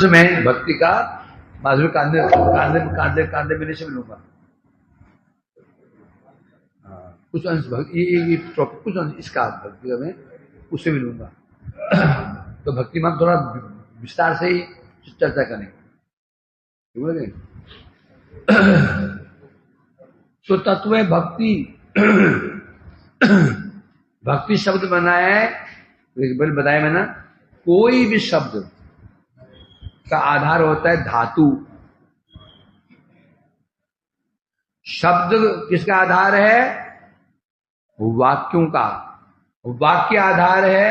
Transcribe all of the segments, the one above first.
अंश मैं भक्ति का माधुर्य कांदे कांदे कांदे कांदे मिलने से मिलूंगा। कुछ अंश भक्ति ये कुछ अंश इसका भक्ति का मैं उससे मिलूंगा। तो भक्ति में थोड़ा विस्तार से ही चर्चा करेंगे। तो तत्व है भक्ति। भक्ति शब्द बना है, बताया मैंने, कोई भी शब्द का आधार होता है धातु। शब्द किसका आधार है? वाक्यों का। वाक्य आधार है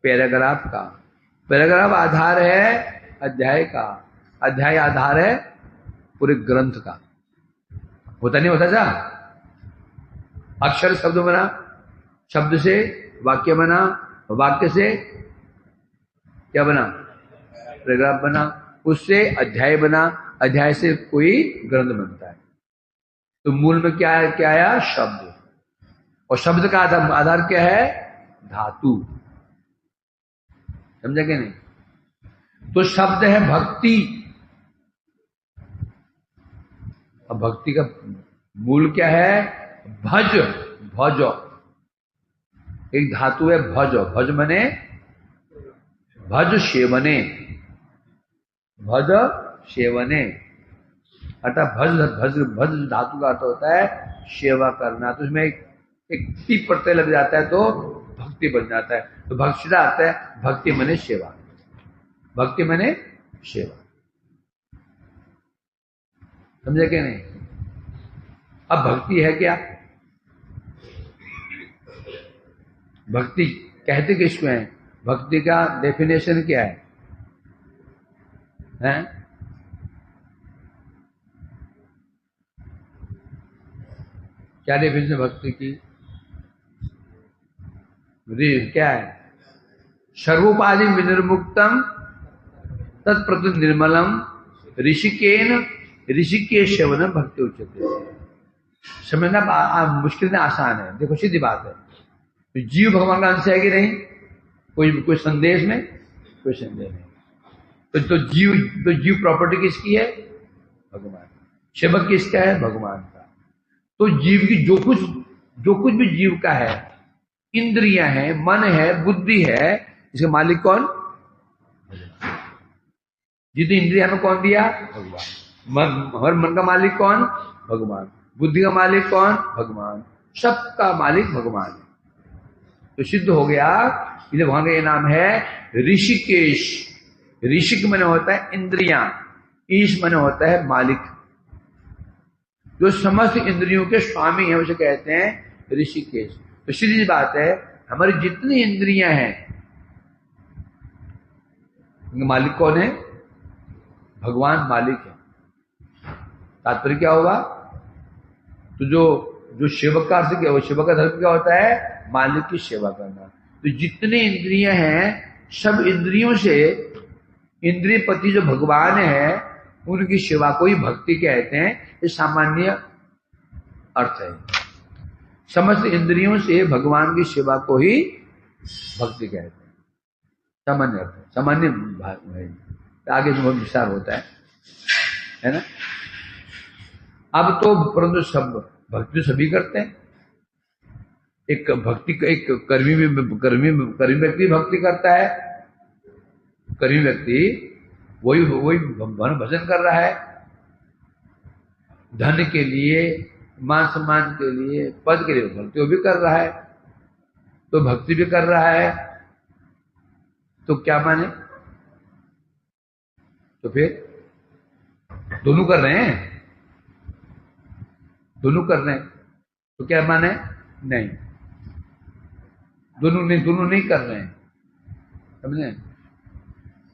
पैराग्राफ का। पैराग्राफ आधार है अध्याय का। अध्याय आधार है पूरे ग्रंथ का। होता नहीं होता जा? अक्षर शब्द बना, शब्द से वाक्य बना, वाक्य से क्या बना? पैराग्राफ बना, उससे अध्याय बना, अध्याय से कोई ग्रंथ बनता है। तो मूल में क्या आया? शब्द। और शब्द का आधार क्या है? धातु। समझा कि नहीं? तो शब्द है भक्ति। अब भक्ति का मूल क्या है? भज। भज एक धातु है भज। भज मने भज सेवने। भज सेवने अर्थात भज भज भज धातु का अर्थ होता है सेवा करना। तो उसमें एक टी प्रत्यय लग जाता है तो भक्ति बन जाता है। तो भक्ति का अर्थ है भक्ति मने सेवा। भक्ति मने सेवा। समझे क्या नहीं? अब भक्ति है क्या? भक्ति कहते किसको है? भक्ति का डेफिनेशन क्या है? हैं? क्या डेफिनेशन भक्ति की? क्या है? सर्वोपाधि विनिर्मुक्तम तत्प्रति निर्मलम ऋषिकेन ऋषिकेश सेवनम भक्ति उच्यते। समझना मुश्किल में आसान है। देखो सीधी बात है। तो जीव भगवान का अंश है कि नहीं? कोई संदेश में, कोई संदेह नहीं। तो जीव प्रॉपर्टी किसकी है? भगवान। सेवक किसका है? भगवान का। तो जीव की जो कुछ भी जीव का है, इंद्रियां हैं, मन है, बुद्धि है, इसका मालिक कौन? जितनी इंद्रिया में कौन दिया? भगवान। हर मन का मालिक कौन? भगवान। बुद्धि का मालिक कौन? भगवान। सबका मालिक भगवान है। तो सिद्ध हो गया इसलिए भगवान का ये नाम है ऋषिकेश। ऋषिक माने होता है इंद्रियां, ईश माने होता है मालिक। जो समस्त इंद्रियों के स्वामी है उसे कहते हैं ऋषिकेश। तो सीधी बात है, हमारी जितनी इंद्रियां हैं उनका मालिक कौन है? भगवान मालिक है। तात्पर्य क्या होगा? तो जो सेवक का अर्थ क्या? वो सेवक का धर्म क्या होता है? मालिक की सेवा करना। तो जितने इंद्रियां हैं सब इंद्रियों से इंद्रिय पति जो भगवान है उनकी सेवा को ही भक्ति कहते हैं। ये सामान्य अर्थ है। समस्त इंद्रियों से भगवान की सेवा को ही भक्ति कहते हैं। सामान्य अर्थ है, सामान्य भाग है। आगे जो बहुत विस्तार होता है ना। अब तो परंतु सब भक्ति सभी करते हैं। एक भक्ति एक कर्मी व्यक्ति भक्ति करता है। कर्मी व्यक्ति वही भजन कर रहा है। धन के लिए, मान सम्मान के लिए, पद के लिए भक्ति वो भी कर रहा है। तो भक्ति भी कर रहा है तो क्या माने? तो फिर दोनों कर रहे हैं, दोनों कर रहे हैं तो क्या माने? नहीं, दोनों नहीं कर रहे हैं। समझे?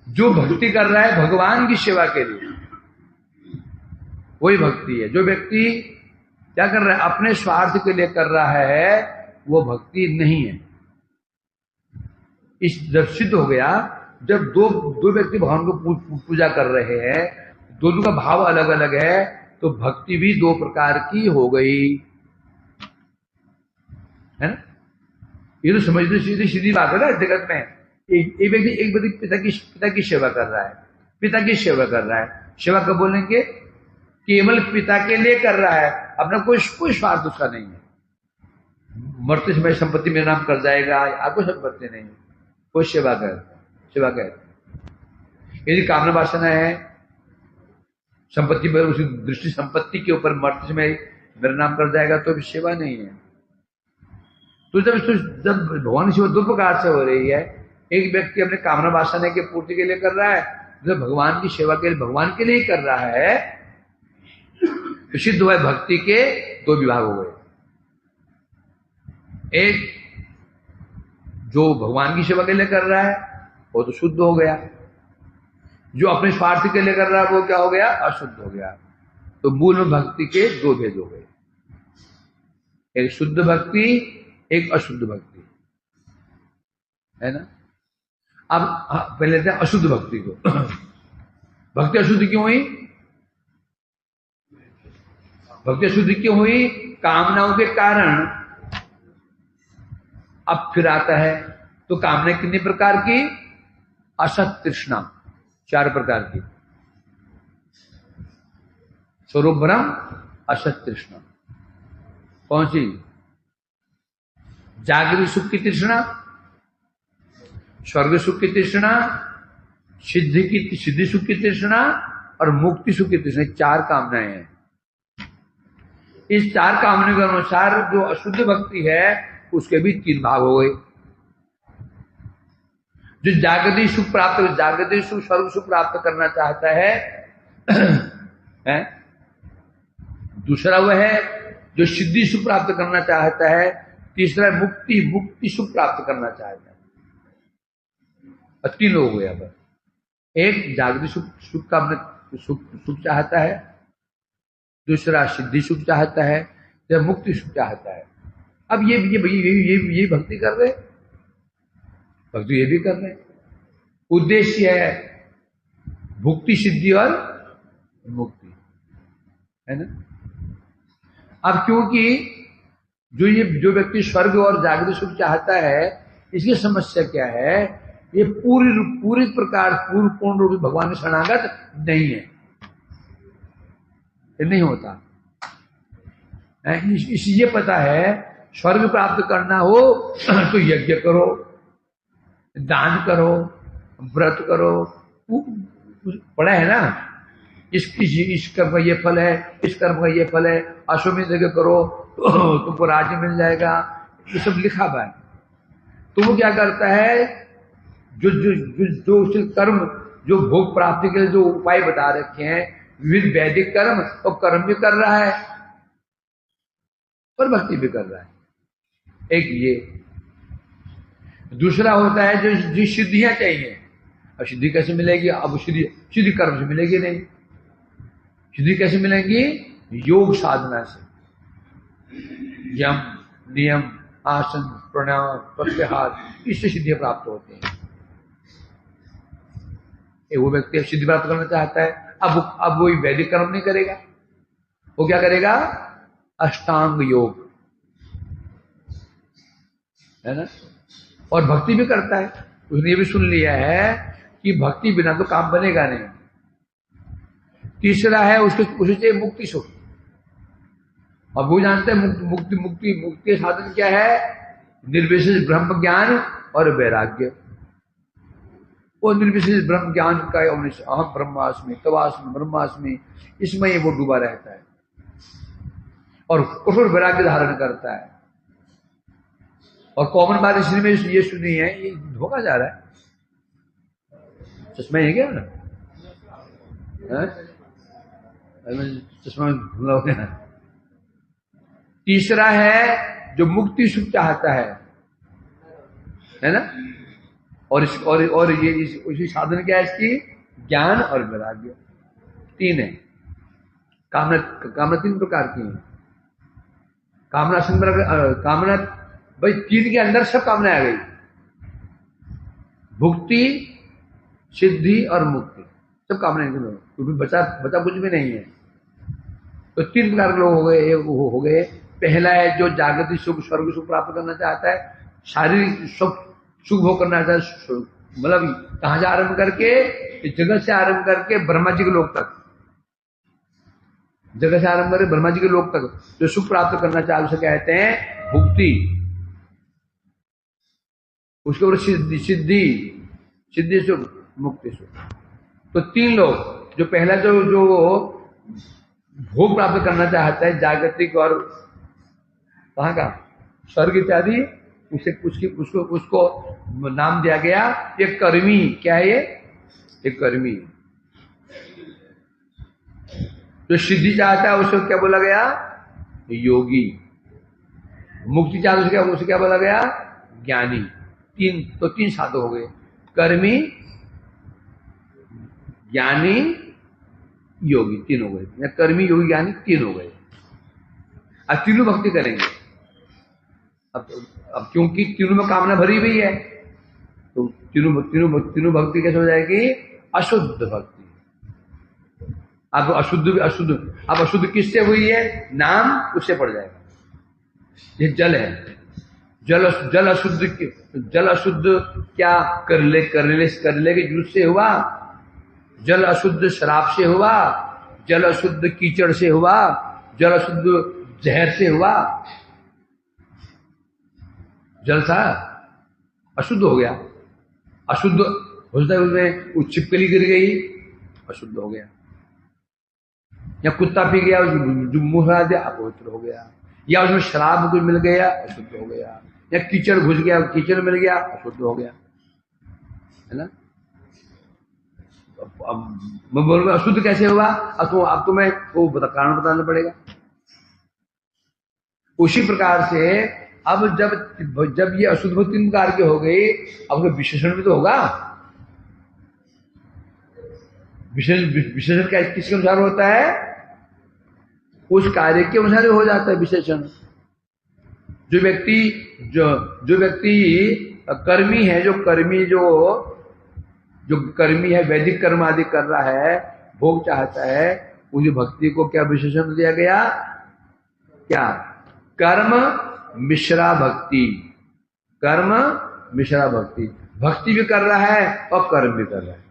जो भक्ति कर रहा है भगवान की सेवा के लिए वही भक्ति है। जो व्यक्ति क्या कर रहा है? अपने स्वार्थ के लिए कर रहा है, वो भक्ति नहीं है। इस जब सिद्ध हो गया, जब दो व्यक्ति भगवान को पूजा कर रहे हैं, दोनों का भाव अलग अलग है, तो भक्ति भी दो प्रकार की हो गई है ना। ये तो समझते सीधी बात है ना जगत में। एक व्यक्ति पिता की सेवा कर रहा है, पिता की सेवा कर रहा है। सेवा कब बोलेंगे? केवल पिता के लिए कर रहा है, अपना कोई स्वार्थ उसका नहीं है। मरते समय संपत्ति मेरा नाम कर जाएगा, आपको संपत्ति नहीं, कोई सेवा कर। यदि कामना वासना है संपत्ति पर, उसी दृष्टि संपत्ति के ऊपर मरते समय मेरा नाम कर जाएगा तो भी सेवा नहीं है। तो जब भगवान की सेवा दो प्रकार से हो रही है, एक व्यक्ति अपने कामना वासना के पूर्ति के लिए कर रहा है, जो भगवान की सेवा के लिए भगवान के लिए ही कर रहा है, तो सिद्ध हुआ भक्ति के दो विभाग हो गए। एक जो भगवान की सेवा के लिए कर रहा है वो तो शुद्ध हो गया, जो अपने स्वार्थ के लिए कर रहा है वो क्या हो गया? अशुद्ध हो गया। तो मूल में भक्ति के दो भेद हो गए, एक शुद्ध भक्ति, एक अशुद्ध भक्ति, है ना। अब पहले लेते हैं अशुद्ध भक्ति को। भक्ति अशुद्ध क्यों हुई? भक्ति अशुद्ध क्यों हुई? कामनाओं के कारण। अब फिर आता है, तो कामना कितने प्रकार की? असत तृष्णा, 4 प्रकार की। स्वरूप ब्रह्म, असत तृष्णा। कौन सी? जागृत सुख की तृष्णा, स्वर्ग सुख की तृष्णा, सिद्धि सुख की तृष्णा और मुक्ति सुख की तृष्णा। 4 कामनाएं हैं। इस 4 कामनाओं के अनुसार जो अशुद्ध भक्ति है उसके भी 3 भाग हो गए। जो जागतिक सुख प्राप्त, जागतिक सुख स्वर्ग सुख प्राप्त करना चाहता है, दूसरा वह है जो सिद्धि सुख प्राप्त करना चाहता है, तीसरा मुक्ति सुख प्राप्त करना चाहता है। और 3 लोग हो गया। अब एक जागतिक सुख का अपने सुख चाहता है, दूसरा सिद्धि सुख चाहता है, या मुक्ति सुख चाहता है। अब ये भक्ति कर रहे, भक्ति ये भी कर रहे। उद्देश्य है भुक्ति सिद्धि और मुक्ति, है ना। अब क्योंकि जो व्यक्ति स्वर्ग और जागृत सुख चाहता है, इसकी समस्या क्या है? ये पूरी प्रकार पूर्ण रूप से भगवान में शरणागत नहीं है, ये नहीं होता। इसलिए पता है स्वर्ग प्राप्त करना हो तो यज्ञ करो, दान करो, व्रत करो, पड़ा है ना। इस कर्म का ये फल है, इस कर्म का ये फल है, अश्वमेध यज्ञ करो तो तुमको राज्य मिल जाएगा, ये सब लिखा हुआ है। तो वो क्या करता है? जो कर्म, जो भोग प्राप्ति के लिए जो उपाय बता रखे हैं, विविध वैदिक कर्म, और कर्म भी कर रहा है और भक्ति भी कर रहा है। एक ये। दूसरा होता है जो सिद्धियां चाहिए। अब सिद्धि कैसे मिलेगी? अब सिद्धि कर्म से मिलेगी नहीं। सिद्धि कैसे मिलेंगी? योग साधना से। यम, नियम, आसन, प्राणायाम, प्रत्याहार, इससे सिद्धियां प्राप्त होती हैं। वो व्यक्ति सिद्धि प्राप्त करना चाहता है, अब वो वैदिक कर्म नहीं करेगा, वो क्या करेगा? अष्टांग योग, है ना। और भक्ति भी करता है। उसने ये भी सुन लिया है कि भक्ति बिना तो काम बनेगा नहीं। तीसरा है उसके चाहिए मुक्ति सुख। अब वो जानते हैं मुक्ति के साधन क्या है? निर्विशेष ब्रह्म ज्ञान और वैराग्य। वो निर्विशेष ब्रह्म ज्ञान का अहम ब्रह्मास्मि, तवास्मि, ब्रह्मास्मि, इसमें वो डूबा रहता है और कठोर वैराग्य धारण करता है। और कॉमन बात इसलिए में ये सुनी है, ये धोखा जा रहा है। चश्मा है क्या ना? चश्मा भूला हो गया। तीसरा है जो मुक्ति सुख चाहता है ना। और ये उसी साधन क्या है इसकी? ज्ञान और वैराग्य। 3 है। कामना 3 प्रकार की है। कामना भाई 3 के अंदर सब कामना आ गई। भुक्ति, सिद्धि और मुक्ति, सब कामना क्योंकि बचा कुछ भी नहीं है। तो 3 प्रकार के लोग हो गए। पहला है जो जागतिक सुख, स्वर्ग सुख प्राप्त करना चाहता है, शारीरिक सुख भोग करना चाहता है, मतलब कहां से आरंभ करके, इस जगत से आरंभ करके ब्रह्मा जी के लोक तक, जगत से आरंभ करके ब्रह्मा जी के लोक तक जो सुख प्राप्त करना चाहे उसे कहते हैं भुक्ति। उसके ऊपर सिद्धि, सिद्धि, सिद्धि सुख, मुक्ति सुख। तो तीन लोग, जो पहला जो भोग प्राप्त करना चाहता है जागतिक और कहाँ का स्वर्ग इत्यादि, उसे उसको नाम दिया गया ये कर्मी। क्या है ये? एक कर्मी। जो सिद्धि चाहता है उसको क्या बोला गया? योगी। मुक्ति चाहता है उसे क्या बोला गया? ज्ञानी। तीन साधु हो गए, कर्मी, ज्ञानी, योगी, तीन हो गए। या कर्मी, योगी, ज्ञानी, तीन हो गए। अब तीनों भक्ति करेंगे। अब क्योंकि तीनों में कामना भरी हुई है, तो तीनों भक्ति कैसे हो जाएगी? अशुद्ध भक्ति। अब अशुद्ध किससे हुई है? नाम, उससे पड़ जाएगा। ये जल है, जल अशुद्ध क्या? करले के जूस से हुआ, जल अशुद्ध शराब से हुआ, जल अशुद्ध कीचड़ से हुआ, जल अशुद्ध जहर से हुआ। जल सा अशुद्ध हो गया, अशुद्ध होता है उसमें वो छिपकली गिर गई, अशुद्ध हो गया। या कुत्ता पी गया, जो मुंह लगा दिया, अपवित्र हो गया। या उसमें शराब कुछ मिल गया, अशुद्ध हो गया। या कीचड़ घुस गया, कीचड़ मिल गया, अशुद्ध हो गया, है ना। अब मैं बोल रहा अशुद्ध कैसे हुआ? अब तो मैं वो कारण बताना पड़ेगा। उसी प्रकार से अब जब ये अशुद्ध भक्ति तीन प्रकार की हो गई, अब उसका विशेषण भी तो होगा। विशेषण किसके अनुसार होता है? उस कार्य के अनुसार हो जाता है विशेषण। जो व्यक्ति कर्मी है, जो कर्मी है, वैदिक कर्म आदि कर रहा है, भोग चाहता है, उस भक्ति को क्या विशेषण दिया गया? क्या? कर्म मिश्रा भक्ति। कर्म मिश्रा भक्ति। भक्ति भी कर रहा है और कर्म भी कर रहा है।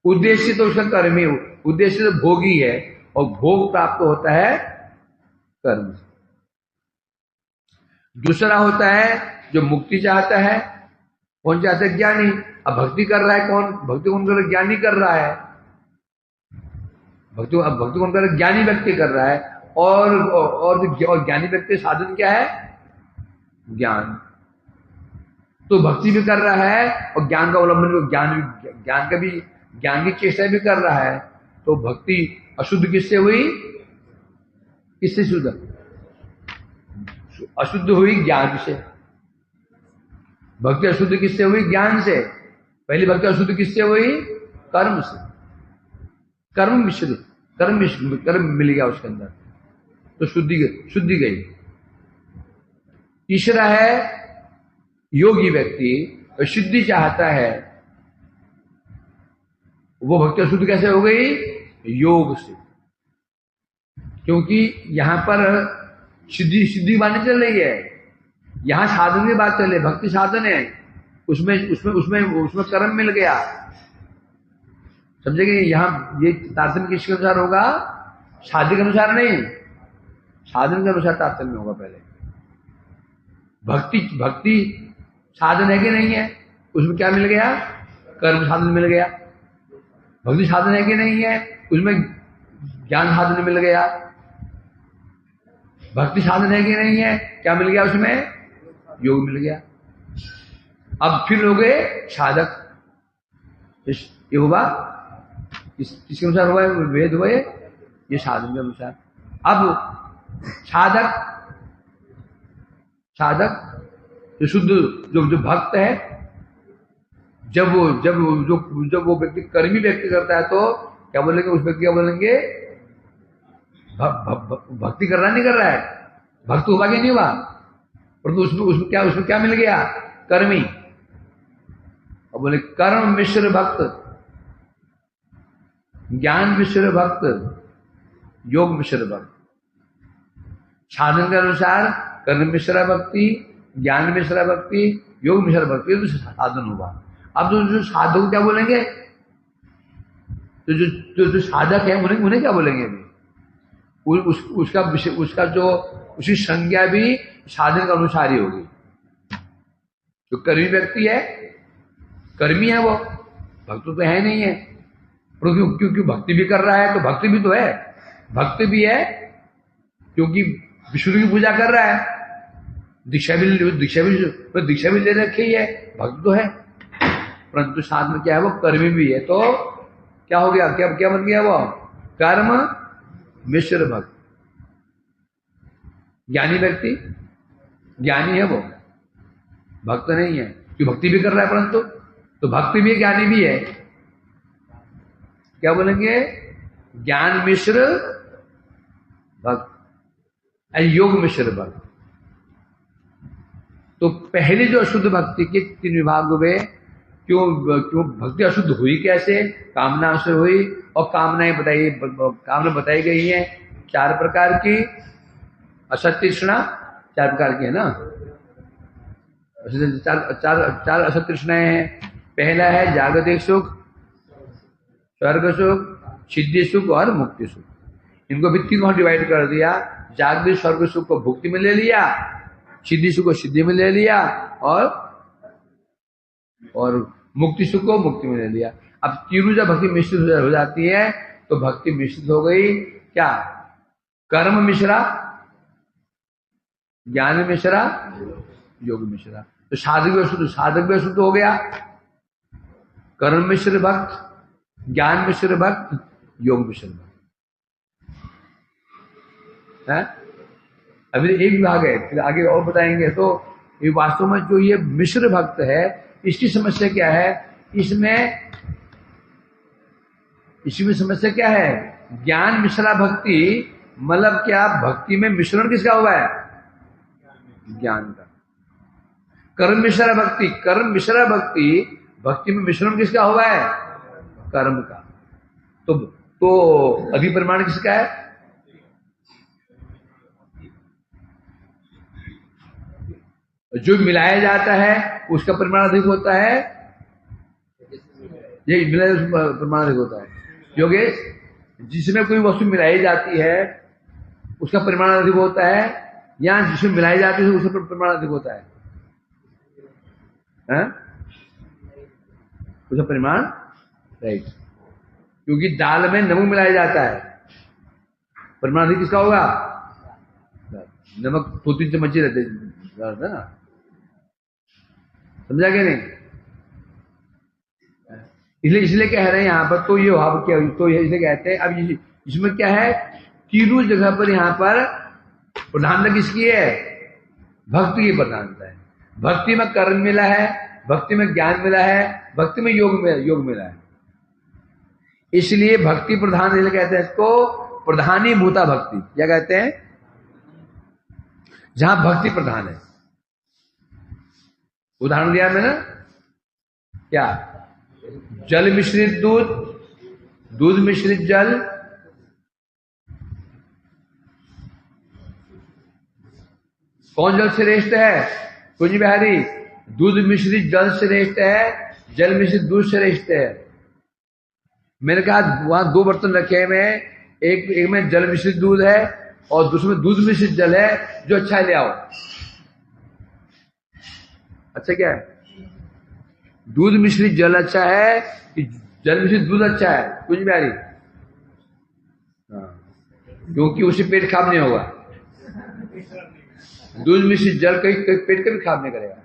उद्देश्य तो उसका कर्मी, उद्देश्य तो भोगी है, और भोग प्राप्त होता है कर्म से। दूसरा होता है जो मुक्ति चाहता है। कौन चाहता है? ज्ञानी। अब भक्ति कर रहा है कौन? भक्ति कौन कर रहा है? ज्ञानी कर रहा है। भक्ति कौन कर रहा है? ज्ञानी व्यक्ति कर रहा है। और ज्ञानी व्यक्ति साधन क्या है? ज्ञान। तो भक्ति भी कर रहा है और ज्ञान का अवलंबन, ज्ञान की चेष्टा भी कर रहा है। तो भक्ति अशुद्ध किससे हुई? किससे शुद्ध? अशुद्ध हुई ज्ञान से। भक्ति अशुद्ध किससे हुई? ज्ञान से। पहली भक्ति अशुद्ध किससे हुई? कर्म से। कर्म मिश्रित, कर्म मिल गया उसके अंदर, तो शुद्धि गई। तीसरा है योगी व्यक्ति, सिद्धि चाहता है। वो भक्ति अशुद्ध कैसे हो गई? योग से। क्योंकि यहां पर सिद्धि मानी चल रही है, यहां साधन की बात चल रही है। भक्ति साधन है, उसमें कर्म मिल गया। समझेंगे? यहां ये तारतम्य किसके अनुसार होगा? साधन के अनुसार नहीं, साधन के अनुसार तारतम्य होगा। पहले भक्ति साधन है कि नहीं है? उसमें क्या मिल गया? कर्म साधन मिल गया। भक्ति साधन है कि नहीं है? उसमें ज्ञान साधन मिल गया। भक्ति साधन है कि नहीं है? क्या मिल गया उसमें? योग मिल गया। अब फिर हो गए साधक। ये हुआ किसके अनुसार हुआ है? वेद हुए, ये साधन के अनुसार। अब साधक जो शुद्ध, जो भक्त है, जब वो व्यक्ति कर्मी व्यक्ति करता है, तो क्या बोलेंगे उस व्यक्ति? क्या बोलेंगे? भक्ति कर रहा नहीं कर रहा है, भक्त हुआ कि नहीं हुआ? परंतु उसमें क्या मिल गया? कर्मी। और बोले कर्म मिश्र भक्त, ज्ञान मिश्र भक्त, योग मिश्र भक्त। साधन के अनुसार कर्म मिश्रा भक्ति, ज्ञान मिश्रा भक्ति, योग मिश्रा भक्ति, तो साधन हुआ। अब जो साधक को क्या बोलेंगे? तो जो साधक है उन्हें क्या बोलेंगे अभी? उसका जो उसकी संज्ञा भी साधन के अनुसार ही होगी। जो कर्मी व्यक्ति है, कर्मी है वो, भक्त तो है नहीं है। क्योंकि भक्ति भी कर रहा है तो भक्ति भी तो है, भक्ति भी है क्योंकि विष्णु की पूजा कर रहा है, दीक्षा भी ले रखी है, भक्त तो है। परंतु साथ में क्या है, वो कर्मी भी है। तो क्या हो गया, क्या बन गया वो? कर्म मिश्र भक्त। ज्ञानी व्यक्ति ज्ञानी है वो, भक्त नहीं है। क्यों? भक्ति भी कर रहा है, परंतु तो भक्ति भी है, ज्ञानी भी है। क्या बोलेंगे? ज्ञान मिश्र भक्त, योग मिश्र भक्त। तो पहले जो अशुद्ध भक्ति के 3 विभाग हुए, क्यों भक्ति अशुद्ध हुई कैसे? कामना से हुई। और कामना बताई गई है 4 प्रकार की। असत तृष्णा 4 प्रकार की है ना, चार असत तृष्णाएं हैं। पहला है जागतिक सुख, स्वर्ग सुख, सिद्धि सुख और मुक्ति सुख। इनको भी 3 डिवाइड कर दिया। जागतिक स्वर्ग सुख को भुक्ति में ले लिया, सिद्धि सुख को सिद्धि में ले लिया, और मुक्ति सुख को मुक्ति में ले लिया। अब तीनों जब भक्ति मिश्रित हो जाती है तो भक्ति मिश्रित हो गई क्या? कर्म मिश्रा, ज्ञान मिश्रा, योग मिश्रा। तो साधक भी अशुद्ध हो गया। कर्म मिश्र भक्त, ज्ञान मिश्र भक्त, योग मिश्र भक्त है। अभी एक विभाग है, फिर आगे और बताएंगे। तो ये वास्तव में जो ये मिश्र भक्त है, इसकी समस्या क्या है? इसमें समस्या क्या है? ज्ञान मिश्रा भक्ति मतलब क्या? भक्ति में मिश्रण किसका हुआ है? ज्ञान का। कर्म मिश्रा भक्ति, भक्ति में मिश्रण किसका हुआ है? कर्म का। तो अधिप्रमाण किसका है? जो मिलाया जाता है उसका परिमाण अधिक होता है, ये मिलाया परिमाण अधिक होता है। योगेश, जिसमें कोई वस्तु मिलाई जाती है उसका परिमाण अधिक होता है, या जिसमें मिलाई जाती है उसका परिमाण अधिक होता है? उसका परिमाण, राइट। क्योंकि दाल में नमक मिलाया जाता है, परिमाण अधिक किसका होगा? नमक 2-3 चम्मच ही रहते ना, समझा क्या नहीं? इसलिए कह रहे हैं यहां पर। तो ये भाव क्या, तो ये इसलिए कहते हैं। अब इसमें क्या है? तीनों जगह पर यहां पर प्रधानता किसकी है? भक्ति की प्रधानता है। भक्ति में कर्म मिला है, भक्ति में ज्ञान मिला है, भक्ति में योग मिला है। इसलिए भक्ति प्रधान इसलिए कहते हैं इसको प्रधानीभूता भक्ति। क्या कहते हैं? जहां भक्ति प्रधान है। उदाहरण दिया मैंने, क्या? जल मिश्रित दूध, दूध मिश्रित जल, कौन जल श्रेष्ठ है? कुंज बिहारी, दूध मिश्रित जल श्रेष्ठ है, जल मिश्रित दूध श्रेष्ठ है। मैंने कहा वहां 2 बर्तन रखे हुए हैं, एक में जल मिश्रित दूध है और दूसरे में दूध मिश्रित जल है। जो अच्छा है ले आओ। अच्छा क्या है? दूध मिश्रित जल अच्छा है कि जल मिश्रित दूध अच्छा है? कुछ भी आ रही, क्योंकि उसे पेट खराब नहीं होगा। दूध मिश्रित जल कहीं पेट का भी खराब नहीं करेगा।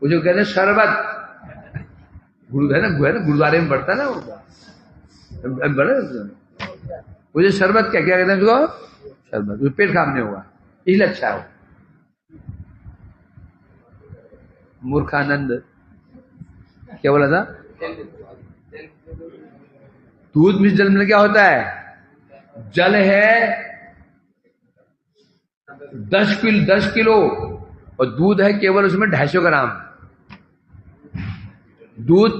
वो जो कहते हैं शरबत, गुरु है ना, गुरुद्वारे में बढ़ता है ना वो जो शरबत, क्या कहते हैं उसको? शरबत। वो पेट खराब नहीं होगा, इसलिए अच्छा है। मूर्खानंद क्या बोला था? दूध मिश्रित जल में क्या होता है? जल है 10 किलो और दूध है केवल उसमें 250 ग्राम। दूध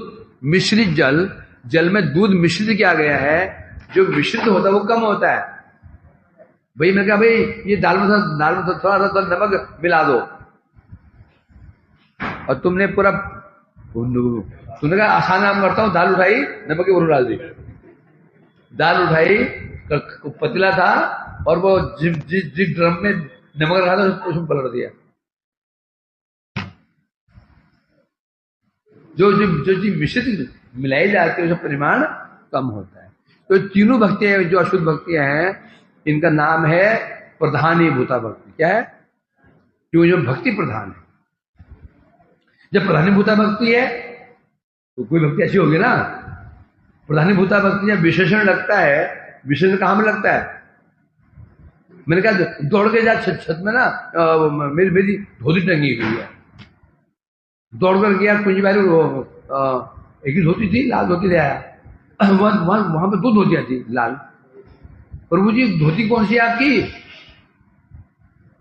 मिश्रित जल में दूध मिश्रित किया गया है, जो मिश्रित होता है वो कम होता है। भाई मैं कहा भाई ये दाल में थोड़ा सा नमक मिला दो, और तुमने पूरा, तुमने कहा आसान काम करता हूं, दाल उठाई, नमक की डाल दी, दाल उठाई, पतला था और वो जिस ड्रम में नमक रखा था उसमें पलट दिया। जो चीज मिश्रित मिलाई जाती है उसका परिमाण कम होता है। तो तीनों भक्तियां जो अशुद्ध भक्तियां हैं, इनका नाम है प्रधानी भूता भक्ति। क्या है? क्यों? जो भक्ति प्रधान है। जब प्रधानी भूता भक्ति है तो कोई भक्ति ऐसी होगी ना। प्रधानी भूता भक्ति जब विशेषण लगता है, विशेषण कहां में लगता है? मैंने कहा दौड़ के जा छत में ना, मेरी धोती टंगी हुई है, दौड़ कर गया कुंजी बारी, एक ही धोती थी, लाल धोती ले आया, वहां पर दो धोतियां थी लाल। प्रभु जी धोती कौन सी आपकी?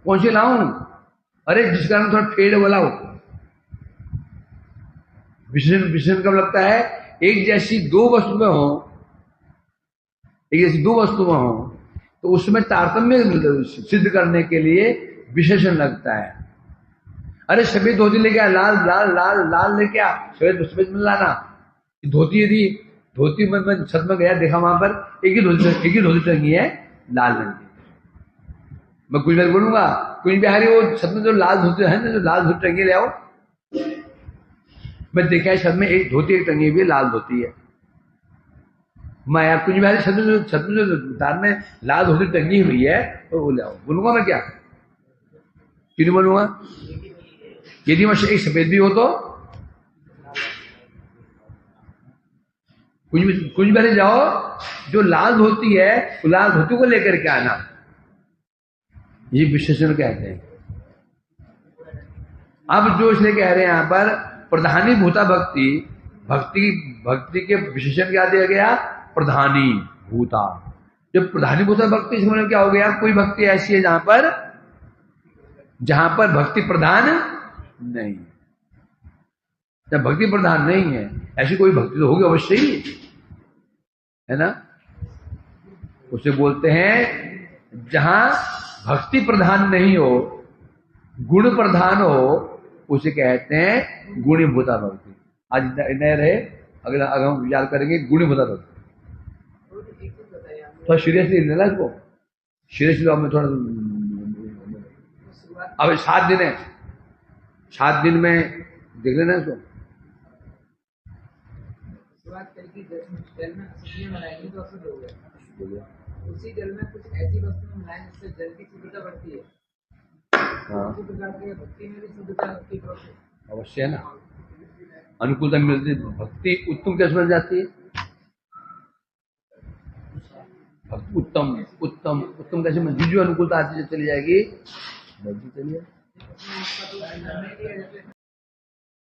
कौन सी लाऊं? अरे जिस कारण थोड़ा फेड वाला हो। विशेषण कब लगता है? एक जैसी दो वस्तुएं हो, एक जैसी दो वस्तुएं हो तो उसमें तारतम्य सिद्ध करने के लिए विशेषण लगता है। अरे सफेद धोती लेके आ, लाल लाल लाल लाल लेके आ, सफेद में लाना। धोती यदि धोती में छत में गया, देखा वहां पर एक ही धोती टंगी है लाल रंग की। मैं कुछ बार बोलूंगा, कुछ बिहारी वो छत में जो लाल धोती है ना, जो लाल धोती टंगी ले आओ। मैं देखा है छत में एक धोती एक टंगी हुई लाल धोती है। मैं यार कुछ बिहारी छत में जो तार में लाल धोती टंगी हुई है तो वो ले आओ। बोलूंगा मैं क्या? क्यों नहीं बोलूंगा? यदि मैं एक सफेद भी हो तो कुछ बार जाओ, जो लाल धोती है वो लाल धोती को लेकर के आना। ये विशेषण कहते हैं। अब जो इसलिए कह रहे हैं यहां पर प्रधानी भूता भक्ति, भक्ति के विशेषण क्या दिया गया? प्रधानी भूता। जब प्रधानी भूता भक्ति, इसका मतलब क्या हो गया? कोई भक्ति ऐसी है जहां पर भक्ति प्रधान नहीं है। जब भक्ति प्रधान नहीं है, ऐसी कोई भक्ति तो होगी अवश्य ही, है ना? उसे बोलते हैं जहां भक्ति प्रधान नहीं हो, गुण प्रधान हो, उसे कहते हैं गुणीभूता भक्ति। आज नए रहे, अगला हम विचार करेंगे गुणीभूता भक्ति। थोड़ा सीरियसली लेना इसको, सीरियसली में थोड़ा। अब 7 दिन है, 7 दिन में देख लेना इसको। उसी जल में कुछ ऐसी वस्तु मिलाएं जिससे जल की शुद्धता बढ़ती है। हाँ, भक्ति में भी शुद्धता अवश्य है ना। अनुकूलता मिलती, भक्ति उत्तम कैसे बन जाती है? भक्ति उत्तम उत्तम उत्तम कैसे? जो अनुकूलता आती चली जाएगी, बढ़ती चली जाएगी।